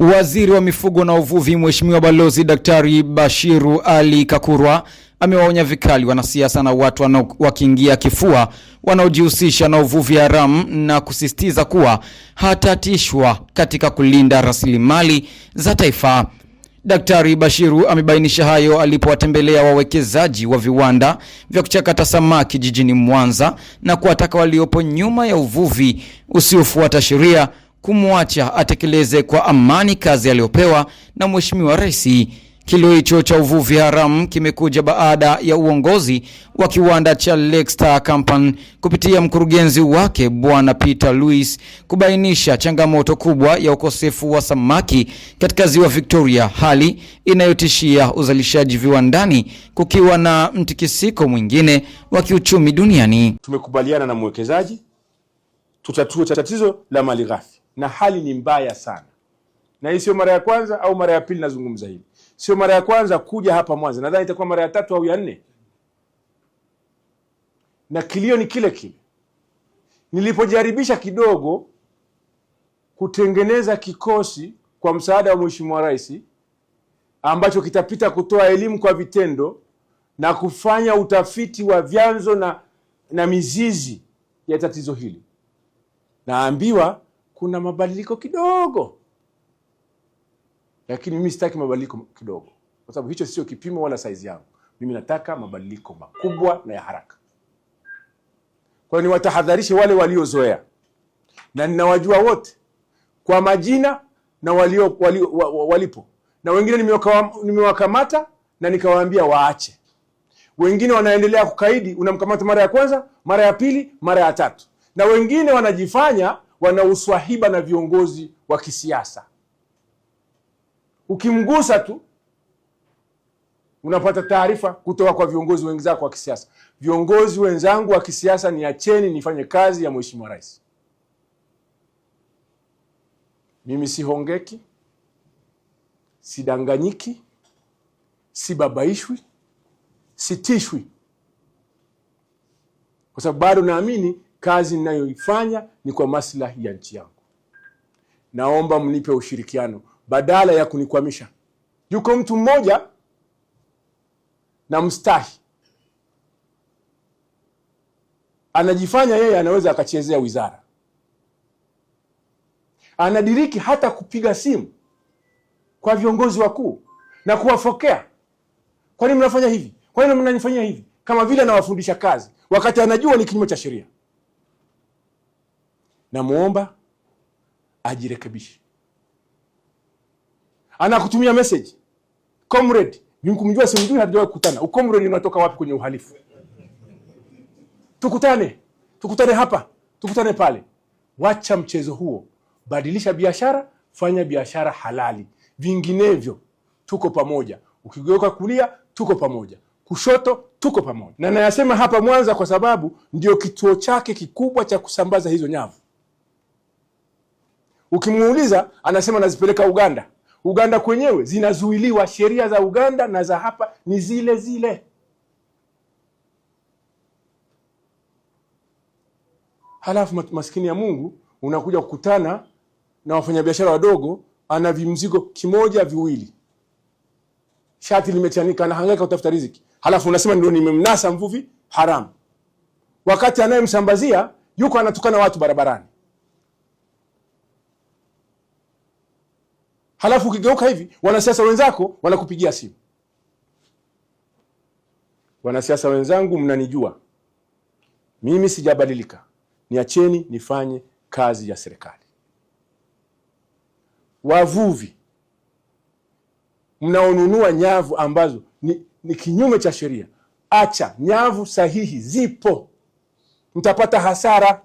Waziri wa Mifugo na Uvuvi Mheshimiwa Balozi Daktari Bashiru Ali Kakurwa amewaonya vikali wanasiasa na watu wakiingia kifua wanaojihusisha na uvuvi haramu na kusisitiza kuwa hatatishwa katika kulinda rasilimali za taifa. Daktari Bashiru amebainisha hayo alipowatembelea wawekezaji wa viwanda vya kuchakata samaki jijini Mwanza na kuwataka waliopo nyuma ya uvuvi usiofuata sheria kumwacha atekeleze kwa amani kazi aliyopewa na Mheshimiwa Rais. Kilio hicho cha uvuvi haramu kimekuja baada ya uongozi wa kiwanda cha Lake Star Company kupitia mkurugenzi wake Bwana Peter Louis kubainisha changamoto kubwa ya ukosefu wa samaki katika ziwa Victoria, hali inayotishia uzalishaji viwandani kukiwa na mtikisiko mwingine wa kiuchumi duniani. Tumekubaliana na mwekezaji tutatue tatizo la malighafi, na hali ni mbaya sana. Na hii sio mara ya kwanza au mara ya pili nazungumza hili. Sio mara ya kwanza kuja hapa Mwanza. Nadhani itakuwa mara ya 3 au ya 4. Na kilio ni kile kile. Nilipojaribisha kidogo kutengeneza kikosi kwa msaada wa Mheshimiwa Rais ambacho kitapita kutoa elimu kwa vitendo na kufanya utafiti wa vyanzo na mizizi ya tatizo hili, naambiwa kuna mabadiliko kidogo. Lakini mimi sitaki mabadiliko kidogo, kwa sababu hicho sio kipimo wala size yangu. Mimi nataka mabadiliko makubwa na ya haraka. Kwa hiyo niwatahadharishe wale waliozoea, na ninawajua wote kwa majina na walipo. Na wengine nimewakamata na nikawaambia waache. Wengine wanaendelea kukaidi, unamkamata mara ya kwanza, mara ya pili, mara ya tatu. Na wengine wanajifanya wana uswahiba na viongozi wa kisiasa. Ukimgusa tu unapata taarifa kutoka kwa viongozi wenzako wa kisiasa. Viongozi wenzangu wa kisiasa, niacheni nifanye kazi ya Mheshimiwa Rais. Mimi sihongeki, sidanganyiki, sibabaishwi, sitishwi. Kwa sababu bado naamini kazi ninayoifanya ni kwa maslahi ya nchi yangu. Naomba mnipe ushirikiano badala ya kunikwamisha. Yuko mtu mmoja na mstahi, anajifanya yeye anaweza akachezea wizara. Anadiriki hata kupiga simu kwa viongozi wakuu na kuwafokea. Kwa nini mnafanya hivi? Kwa nini mnanifanyia hivi? Kama vile anawafundisha kazi, wakati anajua ni kinyume cha sheria. Namuomba ajirekebishe. Anakutumia message, comrade, kumjua simjui, hatujawahi kukutana. Ukomrade unatoka wapi kwenye uhalifu? Tukutane hapa, tukutane pale. Wacha mchezo huo. Badilisha biashara, fanya biashara halali. Vinginevyo tuko pamoja. Ukigeuka kulia, tuko pamoja. Kushoto, tuko pamoja. Na nayasema hapa Mwanza kwa sababu ndio kituo chake kikubwa cha kusambaza hizo nyavu. Ukimuuliza anasema nazipeleka Uganda. Uganda kwenyewe zinazuiliwa, sheria za Uganda na za hapa ni zile zile. Halafu maskini ya Mungu unakuja kukutana na wafanyabiashara wadogo, ana vimzigo kimoja viwili. Shati limechanika, anahangaika kutafuta riziki. Halafu unasema ndio nimemnasa mvuvi haramu. Wakati anayemsambazia yuko anatukana watu barabarani. Halafu ukigeuka hivi, wanasiasa wenzako wanakupigia simu. Wanasiasa wenzangu, mnanijua. Mimi sijabadilika. Niacheni nifanye kazi ya serikali. Wavuvi mnaonunua nyavu ambazo ni kinyume cha sheria, acha. Nyavu sahihi zipo. Mtapata hasara.